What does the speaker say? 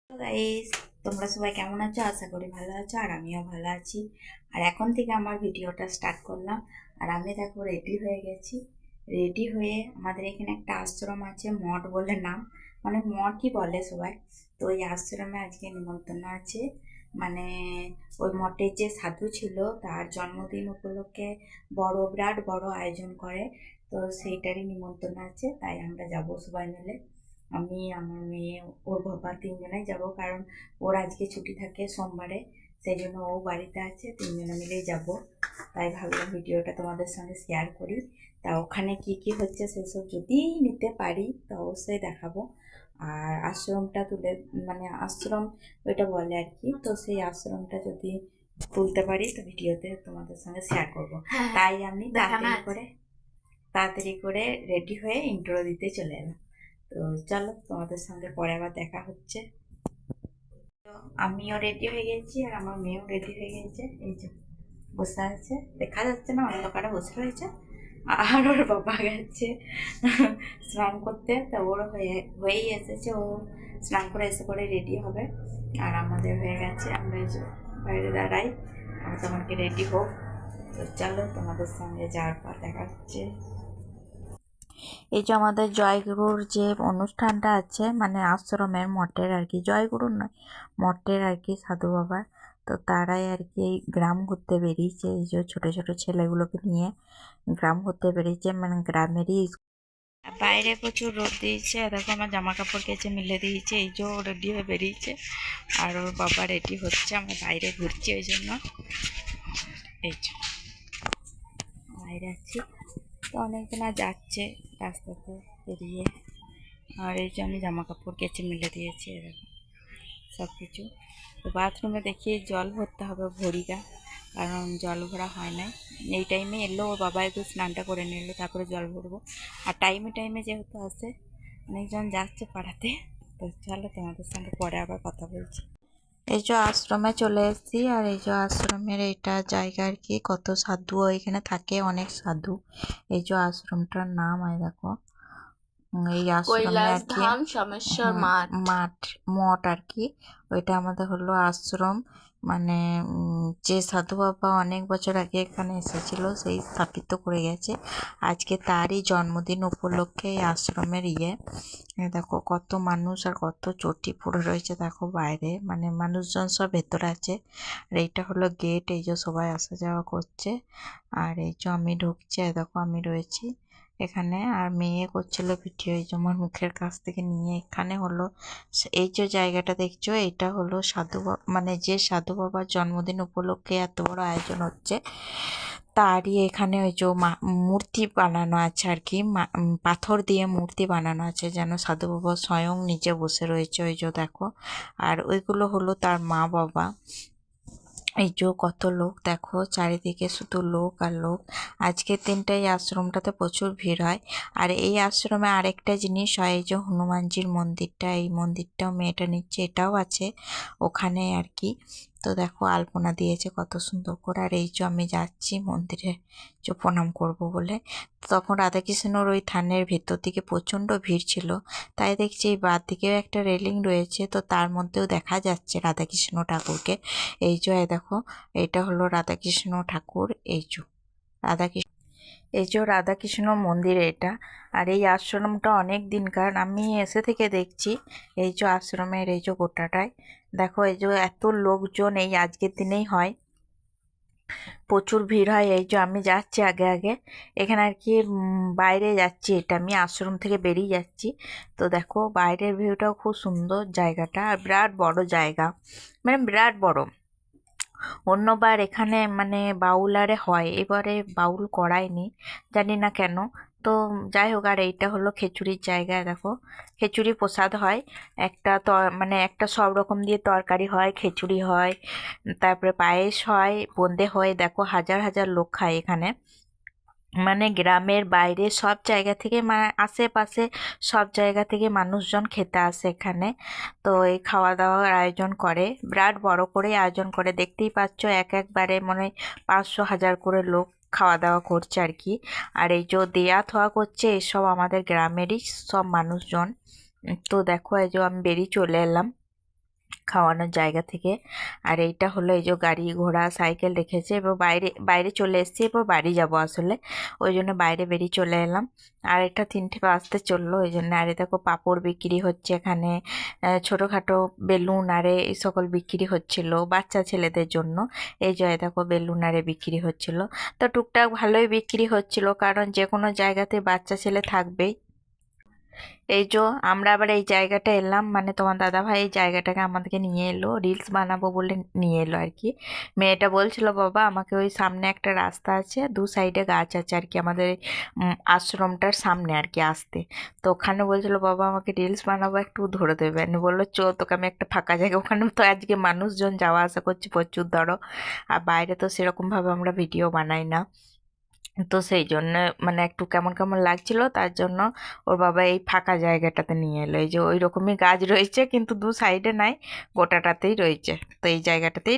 Hello guys, তোমরা সবাই কেমন আছো? আশা করি ভালো আছো, আর আমিও ভালো আছি। আর এখন থেকে আমার ভিডিওটা স্টার্ট করলাম। আর আমি দেখো রেডি হয়ে গেছি। রেডি হয়ে আমাদের এখানে একটা আশ্রম আছে, মঠ বলে নাম, মানে মঠই বলে সবাই। তো ওই আশ্রমে আজকে নিমন্ত্রণ আছে। মানে ওই মঠের যে সাধু ছিল তার জন্মদিন উপলক্ষে বিরাট বড় আয়োজন করে। তো সেইটারই নিমন্ত্রণ আছে, তাই আমরা যাব সবাই মিলে। আমি, আমার মেয়ে, ওর বাবা, তিনজনাই যাব, কারণ ওর আজকে ছুটি থাকে সোমবারে। সেই জন্য ও বাড়িতে আছে, তিনজনে মিলেই যাব। তাই ভাবলাম ভিডিওটা তোমাদের সঙ্গে শেয়ার করি। তা ওখানে কি কি হচ্ছে সেসব যদি নিতে পারি তো অবশ্যই দেখাবো। আর আশ্রমটা তুলে, মানে আশ্রম ওইটা বলে আর কি, তো সেই আশ্রমটা যদি তুলতে পারি তো ভিডিওতে তোমাদের সঙ্গে শেয়ার করবো। তাই আমি তাড়াতাড়ি করে রেডি হয়ে ইন্ট্রো দিতে চলে এলাম। তো চলো, তোমাদের সঙ্গে পরে আবার দেখা হচ্ছে। তো আমিও রেডি হয়ে গেছি আর আমার মেয়েও রেডি হয়ে গেছে। এই যে বসে আছে, দেখা যাচ্ছে না, অন্ধকারে বসে রয়েছে। আর ওর বাবা গেছে স্নান করতে, তো ওর হয়েই এসেছে। ও স্নান করে এসে পরে রেডি হবে। আর আমাদের হয়ে গেছে, আমরা এই যে বাইরে দাঁড়াই, আমি তোমাকে রেডি হোক। তো চলো, তোমাদের সঙ্গে যাওয়ার পর দেখা হচ্ছে। এই যে আমাদের জয়গুরুর যে অনুষ্ঠানটা আছে, মানে আশ্রমের মঠের আর কি, জয়গুরুর নয়, মঠের আর কি, সাধু বাবার। তো তারাই আর কি এই গ্রাম ঘুরতে বেরিয়েছে, এই যে ছোট ছোট ছেলেগুলোকে নিয়ে গ্রাম ঘুরতে বেরিয়েছে, মানে গ্রামেরই। বাইরে প্রচুর রোদ দিয়েছে, দেখো আমার জামা কাপড় কেচে মিলে দিয়েছে। এই যে রেডি হয়ে বেরিয়েছে আর ওর বাবা রেডি হচ্ছে, আমরা বাইরে ঘুরছি ওই জন্য। এই যে বাইরে আছি, তো অনেকজনা যাচ্ছে রাস্তাতে বেরিয়ে। আর এই যে আমি জামা কাপড় কেচে মিলে দিয়েছি, এরকম সব কিছু। তো বাথরুমে দেখি জল ভরতে হবে ভরিটা, কারণ জল ভরা হয় নাই। এই টাইমে এলো, ওর বাবা একটু স্নানটা করে নিল, তারপরে জল ভরবো। আর টাইমে টাইমে যেহেতু আসে, অনেকজন যাচ্ছে পাড়াতে। তো চলো, তোমাদের সঙ্গে পরে আবার কথা বলছি। এই যে আশ্রমে চলে এসেছি, আর এই যে আশ্রমের এইটা জায়গা আর কি, কত সাধু এখানে থাকে, অনেক সাধু। এই যে আশ্রমটার নাম হয় দেখো, এই আশ্রমে আর কি সোমেশ্বর মাঠ। মাঠ, মঠ আর কি। ওইটা আমাদের হলো আশ্রম। মানে যে সাধু বাবা অনেক বছর আগে এখানে এসেছিল, সেই স্থাপিত করে গেছে। আজকে তারই জন্মদিন উপলক্ষে এই আশ্রমের দেখো কত মানুষ আর কত চটি পড়ে রয়েছে দেখো বাইরে, মানে মানুষজন সব ভেতরে আছে। আর এইটা হলো গেট, এই যে সবাই আসা যাওয়া করছে। আর এই যে আমি ঢুকছি, দেখো আমি রয়েছি এখানে। আর মেয়ে করছিল ভিডিও, এই যে আমার মুখের কাছ থেকে নিয়ে। এখানে হলো এই যে জায়গাটা দেখছো, এটা হলো সাধু বাবা, মানে যে সাধু বাবার জন্মদিন উপলক্ষে এত বড় আয়োজন হচ্ছে, তারই এখানে ওই যে মূর্তি বানানো আছে আর কি, পাথর দিয়ে মূর্তি বানানো আছে, যেন সাধু বাবা স্বয়ং নিজে বসে রয়েছে, ওই যে দেখো। আর ওইগুলো হলো তার মা বাবা। এই যে কত লোক দেখো, চারিদিকে শুধু লোক আর লোক। আজকের দিনটা এই আশ্রমটাতে প্রচুর ভিড় হয়। আর এই আশ্রমে আরেকটা জিনিস হয়, এই যে হনুমানজির মন্দিরটা, এই মন্দিরটাও মেয়েটা নিচ্ছে, এটাও আছে ওখানে আর কি। তো দেখো আলপনা দিয়েছে কত সুন্দর করে। আর এই যে আমি যাচ্ছি মন্দিরে যে প্রণাম করব বলে, তখন রাধাকৃষ্ণর ওই থানের ভেতর দিকে প্রচণ্ড ভিড় ছিল। তাই দেখছি এই বাঁ দিকেও একটা রেলিং রয়েছে, তো তার মধ্যেও দেখা যাচ্ছে রাধাকৃষ্ণ ঠাকুরকে। এই যে দেখো, এটা হলো রাধাকৃষ্ণ ঠাকুর। রাধাকৃষ্ণ এই যে রাধাকৃষ্ণ মন্দির এটা। আর এই আশ্রমটা অনেক দিনকার, আমি এসে থেকে দেখছি। এই যে আশ্রমের এই যে গোটাটায় দেখো, এই যে এত লোকজন এই আজকের দিনেই হয়, প্রচুর ভিড় হয়। এই যে আমি যাচ্ছি আগে আগে এখানে আর কি, বাইরে যাচ্ছি, এটা আমি আশ্রম থেকে বেরিয়ে যাচ্ছি। তো দেখো বাইরের ভিউটাও খুব সুন্দর, জায়গাটা আর বিরাট বড় জায়গা, মানে বিরাট বড়। অন্যবার এখানে মানে বাউল আরে হয়, এবারে বাউল করায়নি, জানি না কেন। তো যাই হোক, আর এইটা হলো খিচুড়ির জায়গা, দেখো খিচুড়ি প্রসাদ হয়। একটা মানে একটা সব রকম দিয়ে তরকারি হয়, খিচুড়ি হয়, তারপরে পায়েস হয়, বোঁদে হয়। দেখো হাজার হাজার লোক খায় এখানে, মানে গ্রামের বাইরে সব জায়গা থেকে, মানে আশেপাশে সব জায়গা থেকে মানুষজন খেতে আসে এখানে। তো এই খাওয়া দাওয়ার আয়োজন করে, বিরাট বড় করে আয়োজন করে, দেখতেই পাচ্ছ এক একবারে মনে 500 1000 করে লোক খাওয়া দাওয়া করছে আর কি। আর এই যে দেয়া থোয়া করছে, এসব আমাদের গ্রামেরই সব মানুষজন। তো দেখো এই যে আমি বেরিয়ে চলে এলাম। খাওয়ানোর জায়গা থেকে। আর এইটা হলো এই যে গাড়ি ঘোড়া সাইকেল রেখেছে। এবার বাইরে বাইরে চলে এসেছি, এবার বাড়ি যাব আসলে, ওই জন্য বাইরে বেরিয়ে চলে এলাম। আর এটা 3টে বাজতে চললো, ওই জন্য। আরে দেখো পাঁপড় বিক্রি হচ্ছে এখানে, ছোটোখাটো বেলুন আরে এই সকল বিক্রি হচ্ছিল বাচ্চা ছেলেদের জন্য। এই যে দেখো বেলুন আরে বিক্রি হচ্ছিল। তো টুকটাক ভালোই বিক্রি হচ্ছিল, কারণ যে কোনো জায়গাতে বাচ্চা ছেলে থাকবেই। এই যে আমরা আবার এই জায়গাটা এলাম, মানে তোমার দাদাভাই এই জায়গাটাকে আমাদেরকে নিয়ে এলো, রিলস বানাবো বলে নিয়ে এলো আর কি। মেয়েটা বলছিল বাবা আমাকে ওই সামনে একটা রাস্তা আছে, দু সাইডে গাছ আছে আর কি, আমাদের আশ্রমটার সামনে আর কি আসতে। তো ওখানে বলছিল বাবা আমাকে রিলস বানাবো, একটু ধরে দেবে। আমি বললো চো তোকে আমি একটা ফাঁকা জায়গা, ওখানে তো আজকে মানুষজন যাওয়া আসা করছে প্রচুর, ধরো। আর বাইরে তো সেরকমভাবে আমরা ভিডিও বানাই না, তো সেই জন্য মানে একটু কেমন কেমন লাগছিল, তার জন্য ওর বাবা এই ফাঁকা জায়গাটাতে নিয়ে এলো। এই যে ওই রকমই গাছ রয়েছে, কিন্তু দু সাইডে নাই, গোটাটাতেই রয়েছে। তো এই জায়গাটাতেই